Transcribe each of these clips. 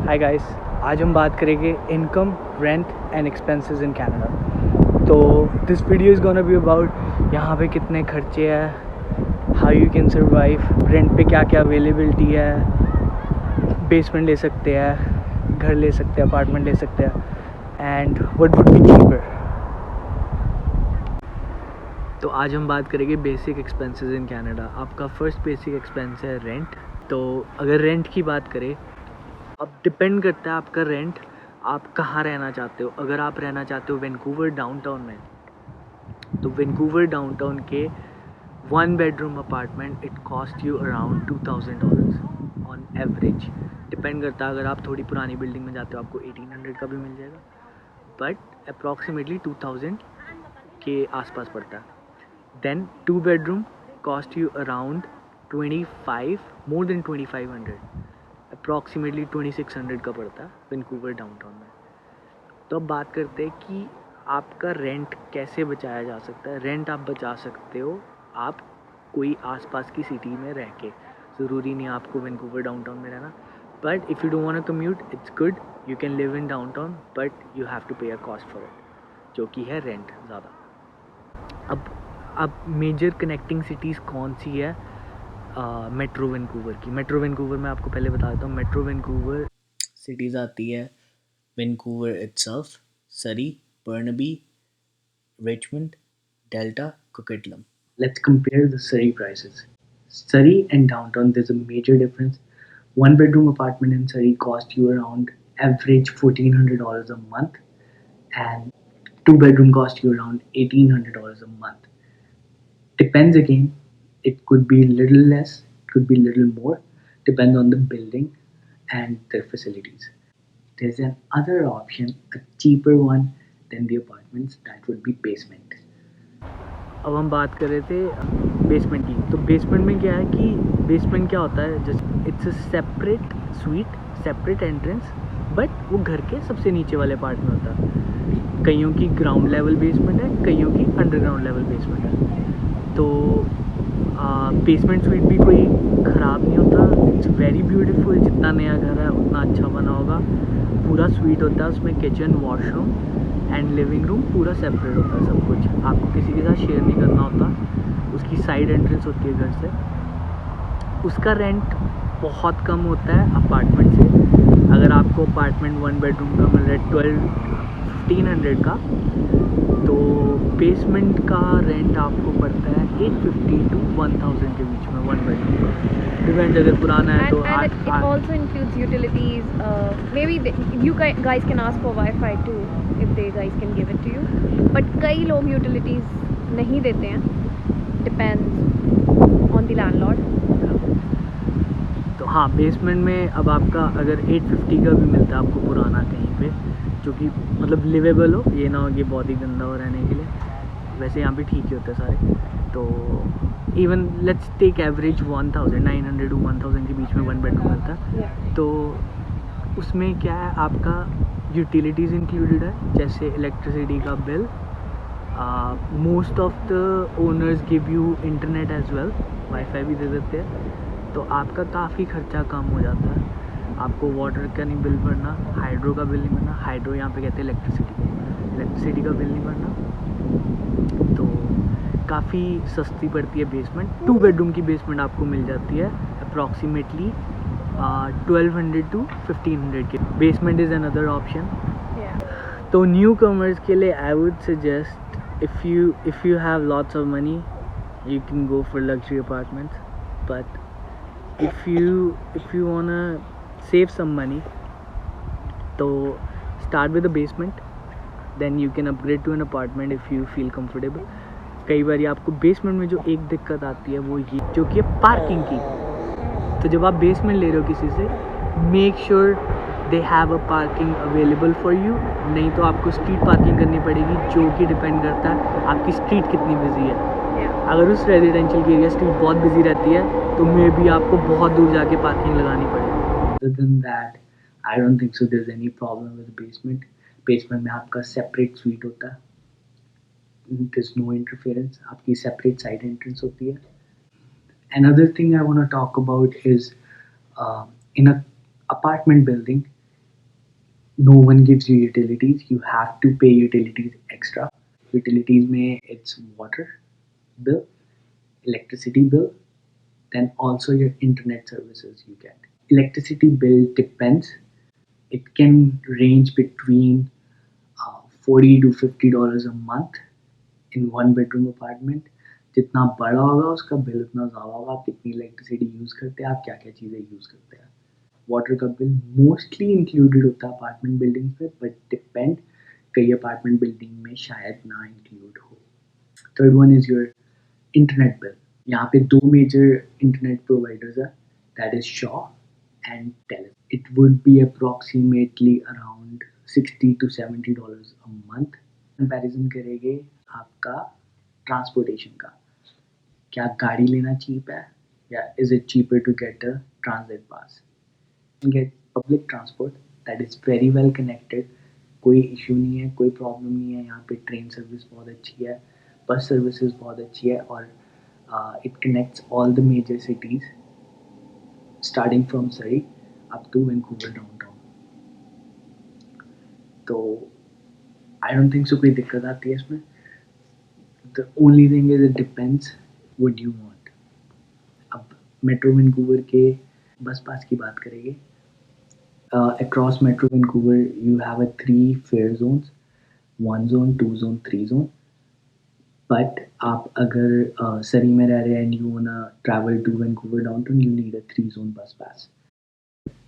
Hi guys, आज हम बात करेंगे income, rent and expenses in Canada. तो this video is gonna be about यहाँ पे कितने खर्चे हैं, how you can survive, rent पे क्या क्या अवेलेबिलिटी है, बेसमेंट ले सकते हैं, घर ले सकते हैं, अपार्टमेंट ले सकते हैं, and what would be cheaper. तो आज हम बात करेंगे बेसिक एक्सपेंसेस इन कनाडा। आपका फर्स्ट बेसिक एक्सपेंस है रेंट। तो अगर रेंट की बात करें, अब डिपेंड करता है आपका रेंट, आप कहाँ रहना चाहते हो। अगर आप रहना चाहते हो वैंकूवर डाउनटाउन में, तो वैंकूवर डाउनटाउन के 1 bedroom apartment it cost you around $2,000 on average. Depend करता है, अगर आप थोड़ी पुरानी बिल्डिंग में जाते हो आपको 1800 का भी मिल जाएगा, बट अप्रॉक्सीमेटली 2000 के आसपास पड़ता है। Then 2 bedroom cost you around 25, more than 2500, approximately 2600 का पड़ता है वैंकूवर डाउनटाउन में। तो अब बात करते हैं कि आपका रेंट कैसे बचाया जा सकता है। रेंट आप बचा सकते हो आप कोई आसपास की सिटी में रह के, ज़रूरी नहीं आपको वैंकूवर डाउनटाउन में रहना, but if you don't want to commute it's good, you can live in downtown, but you have to pay a cost for it, जो कि है रेंट ज़्यादा। अब मेजर कनेक्टिंग सिटीज़ कौन सी है मेट्रो वैंकूवर की। मेट्रो वैंकूवर में आपको पहले बता देता हूँ। मेट्रो वैंकूवर सिटीज़ आती है Vancouver itself, Surrey, Burnaby, Richmond, Delta, Coquitlam. Let's compare the Surrey prices. Surrey and downtown, there's a major difference. 1 bedroom apartment in Surrey cost you around average $1,400 a month, and 2 bedroom cost you around $1,800 a month. Depends again, it could be little less, could be little more, depends on the building and their facilities. There's another option, a cheaper one than the apartments, that would be basement. अब हम बात कर रहे थे basement की। तो basement में क्या है कि बेसमेंट क्या होता है, just it's a separate sweet, separate entrance, but वो घर के सबसे नीचे वाले पार्ट में होता है। कईयों की ग्राउंड लेवल बेसमेंट है, कईयों की अंडरग्राउंड लेवल बेसमेंट है। तो बेसमेंट स्वीट भी कोई ख़राब नहीं होता, इट्स वेरी ब्यूटीफुल। जितना नया घर है उतना अच्छा बना होगा। पूरा स्वीट होता है, उसमें kitchen, washroom and living room पूरा सेपरेट होता है। सब कुछ आपको किसी के साथ शेयर नहीं करना होता। उसकी साइड एंट्रेंस होती है घर से। उसका रेंट बहुत कम होता है अपार्टमेंट से। अगर आपको अपार्टमेंट 1 बेडरूम का मिल रहा है 1500 का, तो बेसमेंट का रेंट आपको पड़ता है 850 to 1000 के बीच में 1 बेडरूम। डिपेंड, अगर पुराना है तो And it also includes utilities. Maybe you guys can ask for Wi-Fi too if they guys can give it to you. But कई लोग utilities नहीं देते हैं. Depends on the landlord. तो हाँ, बेसमेंट में अब आपका अगर 850 का भी मिलता है आपको पुराना कहीं पे, जो कि मतलब लिवेबल हो, ये ना हो कि बहुत ही गंदा हो रहने के लिए। वैसे यहाँ पे ठीक ही होते हैं सारे। तो even let's take average 1900 to 1000 के बीच में 1 बेडरूम मिलता है। तो उसमें क्या है, आपका यूटिलिटीज़ इंक्लूडेड है, जैसे इलेक्ट्रिसिटी का bill. Most of the owners give you internet as well, wifi भी दे देते हैं। तो आपका काफ़ी खर्चा कम हो जाता है। आपको वाटर का नहीं बिल भरना, हाइड्रो का बिल नहीं भरना। हाइड्रो यहाँ पे कहते हैं इलेक्ट्रिसिटी का बिल नहीं भरना। तो काफ़ी सस्ती पड़ती है बेसमेंट। 2 बेडरूम की बेसमेंट आपको मिल जाती है अप्रॉक्सीमेटली 1200 to 1500 के। Basement is another option. तो न्यू कमर्स के लिए आई would suggest, if you have lots of money you can go for luxury apartments, but if you wanna save some money, तो start with the basement, then you can upgrade to an apartment if you feel comfortable. कई बार आपको basement में जो एक दिक्कत आती है वो ये, जो कि है पार्किंग की। तो जब आप बेसमेंट ले रहे हो किसी से, make sure they have a parking available for you, नहीं तो आपको स्ट्रीट पार्किंग करनी पड़ेगी, जो कि डिपेंड करता है आपकी स्ट्रीट कितनी बिजी है। अगर उस रेजिडेंशियल की एरिया स्ट्रीट बहुत बिजी रहती है तो मे बी आपको बहुत दूर जाके पार्किंग लगानी पड़ेगी। Other than that, I don't think so there's any problem with basement. Basement में आपका सेपरेट स्वीट होता है, there's no interference, आपकी सेपरेट साइड एंट्रेंस होती है। Another thing I want to talk about is in a apartment building No one gives you utilities. You have to pay utilities extra. Utilities में it's water bill, electricity bill, then also your internet services you get. Electricity bill depends. It can range between 40 to $50 a month in one bedroom apartment. जितना बड़ा होगा उसका bill उतना ज़्यादा होगा. आप कितनी इलेक्ट्रिसिटी यूज़ करते हैं, आप क्या क्या चीज़ें यूज़ करते हैं. वाटर का बिल मोस्टली इंक्लूडेड होता है अपार्टमेंट बिल्डिंग पे, बट डिपेंड, कई अपार्टमेंट बिल्डिंग में शायद ना इंक्लूड हो. Third one is your internet bill. यहाँ पे दो मेजर इंटरनेट प्रोवाइडर्स है, that is Shaw and Telus. It would be approximately around $60 to $70 a month. Comparison करेंगे आपका ट्रांसपोर्टेशन का, क्या गाड़ी लेना चीप है या is it cheaper to get a transit pass. Get public transport that is very well connected. कोई issue नहीं है, कोई प्रॉब्लम नहीं है. यहाँ पे ट्रेन सर्विस बहुत अच्छी है, बस सर्विसेज बहुत अच्छी है, और it connects all the major cities starting from Surrey up to Vancouver downtown. तो आई डोंट थिंक सो कोई दिक्कत आती है इसमें. The only thing is it depends what you want. अब मेट्रो वैंकूवर के बस पास की बात करेंगे. Across Metro Vancouver, you have a three fare zones, one zone, two zone, three zone. But आप अगर सरी में रह रहे हैं and you wanna travel to Vancouver downtown, you need a three zone bus pass.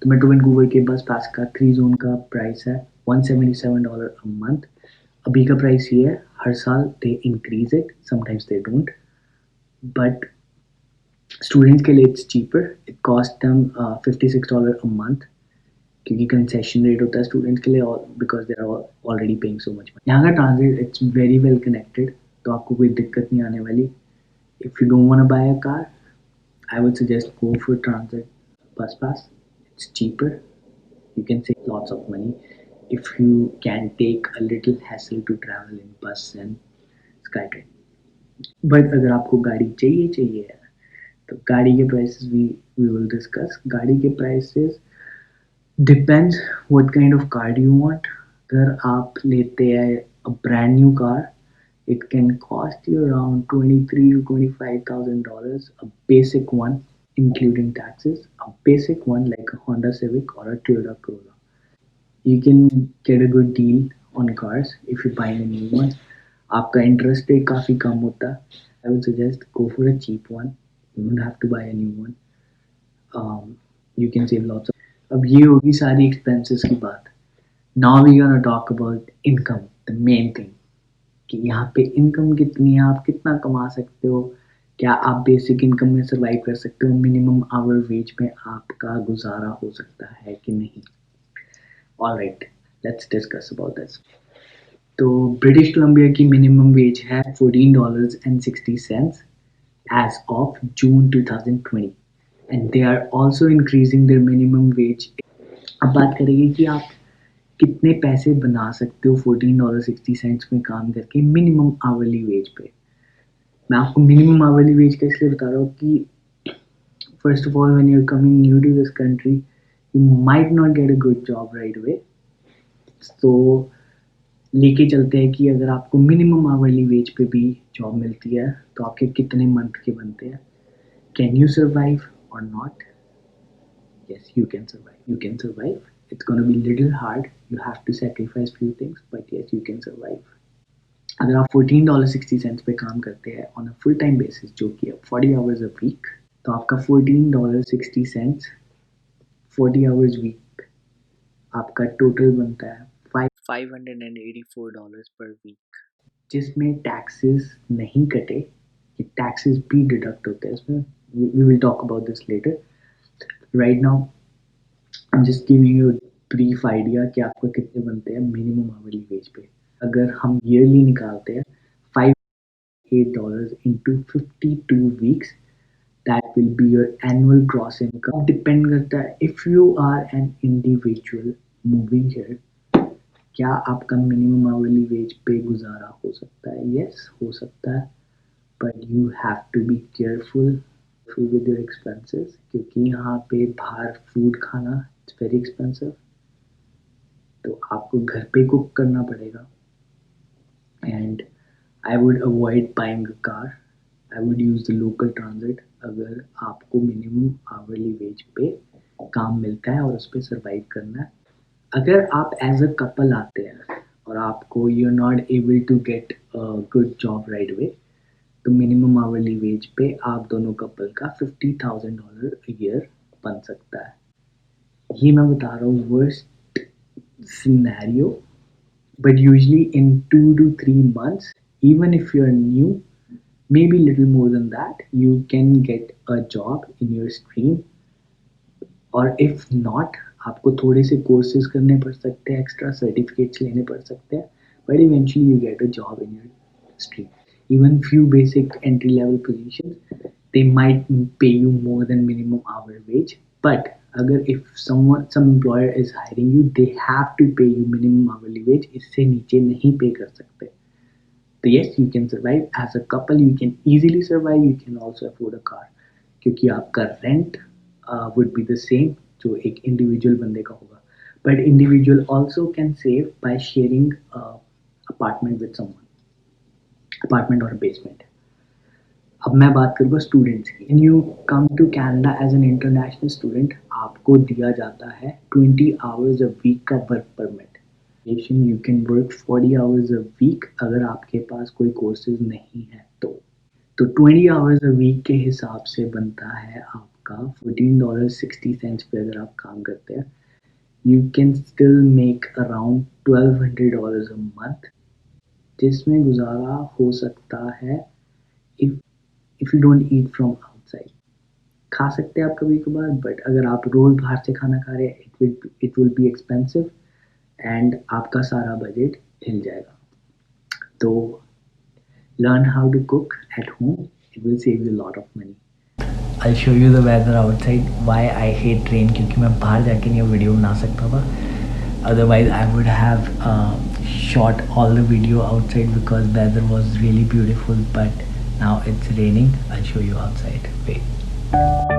तो मेट्रो वैंकूवर के बस पास का थ्री जोन का प्राइस है $177 अ मंथ. अभी का प्राइस ये है, हर साल they increase it, sometimes they don't, but students के लिए it's cheaper. It cost them $56 a month, क्योंकि कंसेशन रेट होता है स्टूडेंट्स के लिए, और because they are already paying so much. यहाँ का transit it's very well connected, तो आपको कोई दिक्कत नहीं आने वाली. If you don't want to buy a car, I would suggest go for transit bus pass. It's cheaper. You can save lots of money if you can take a little hassle to travel in bus and SkyTrain. But अगर आपको गाड़ी चाहिए चाहिए है, तो गाड़ी के prices we will discuss. गाड़ी के prices depends what kind of car do you want. अगर आप लेते हैं a brand new car, it can cost you around $23,000 to $25,000, a basic one, including taxes, a basic one like a Honda Civic or a Toyota Corolla. You can get a good deal on cars if you buy a new one. आपका interest rate काफ़ी कम होता है. I would suggest go for a cheap one. You don't have to buy a new one. You can save lots of. अब ये होगी सारी expenses की बात. Now we gonna talk about income, the main thing, कि यहाँ पे income कितनी है, आप कितना कमा सकते हो, क्या आप बेसिक इनकम में सर्वाइव कर सकते हो, मिनिमम आवर वेज में आपका गुजारा हो सकता है कि नहीं. Alright, let's discuss about this. तो ब्रिटिश कोलंबिया की मिनिमम वेज है $14.60 as of June 2020, and they are also increasing their minimum wage. अब बात करेंगे कि आप कितने पैसे बना सकते हो $14.60 में काम करके मिनिमम आवरली वेज पे. मैं आपको मिनिमम आवरली वेज का इसलिए बता रहा हूँ कि first of all when you are coming new to this country, you might not get a good job right away. तो लेके चलते हैं कि अगर आपको मिनिमम आवरली वेज पे भी जॉब मिलती है तो आपके कितने मंथ के बनते हैं. कैन यू सर्वाइव और not? Yes, you can survive. You can survive. It's gonna be little hard. You have to sacrifice few things, but yes, you can survive. अगर आप $14.60 पे काम करते हैं on a full time basis, जो कि 40 hours a week, तो आपका $14.60 40 hours week आपका टोटल बनता है $584 per week, जिसमें टैक्सेस नहीं कटे. टैक्सेस भी डिडक्ट होते हैं इसमें. We will talk about this later. Right now I'm just giving you a brief idea कि आपको कितने बनते हैं मिनिमम आवरली वेज पे. अगर हम ईयरली निकालते हैं $508 into 52 weeks, that will be your annual gross income. Depend करता है if you are an individual moving here, क्या आपका मिनिमम आवरली वेज पे गुजारा हो सकता है. यस, हो सकता है, but you have to be careful with your expenses, क्योंकि यहाँ पे बाहर फूड खाना इट्स वेरी एक्सपेंसिव. तो आपको घर पे कुक करना पड़ेगा। And I would avoid buying a car, I would use the local transit अगर आपको मिनिमम आवरली वेज पे काम मिलता है और उस पर सर्वाइव करना है। अगर आप एज अ कपल आते हैं और आपको you are not able to get a good job right away, तो मिनिमम आवरली वेज पे आप दोनों कपल का $50,000 अ ईयर बन सकता है। ये मैं बता रहा हूँ worst scenario, but usually in 2 to 3 months, even if you're new, maybe little more than that, you can get a job in your stream. और if not, आपको थोड़े से कोर्सेज करने पड़ सकते हैं, एक्स्ट्रा सर्टिफिकेट्स लेने पड़ सकते हैं, but eventually you get a job in your stream. Even few basic entry level positions, they might pay you more than minimum hour wage, but अगर if some employer is hiring you, they have to pay you minimum hourly wage, इससे नीचे नहीं पे कर सकते। तो yes, you can survive as a couple, you can easily survive, you can also afford a car, क्योंकि आपका rent would be the same जो एक इंडिविजुअल बंदे का होगा, but individual also can save by sharing apartment with someone, apartment और basement. अब मैं बात करूँगा स्टूडेंट्स की। When you come to Canada as an international student, आपको दिया जाता है 20 आवर्स अ वीक का work permit. You can work 40 hours a week अगर आपके पास कोई कोर्सेज नहीं है तो 20 आवर्स अ वीक के हिसाब से बनता है आपका $14.60 पे अगर आप काम करते हैं। You can still make around $1,200 a month, जिसमें गुजारा हो सकता है if you don't eat from outside. खा सकते हैं आप कभी कभार, बट अगर आप रोज़ बाहर से खाना खा रहे हैं it will be expensive and आपका सारा बजट हिल जाएगा। तो learn how to cook at home, it will save you a lot of money. I'll show you the weather outside, why I hate rain, क्योंकि मैं बाहर जाके नहीं वीडियो बना सकता था, otherwise I would have shot all the video outside because weather was really beautiful, but now it's raining. I'll show you outside, wait.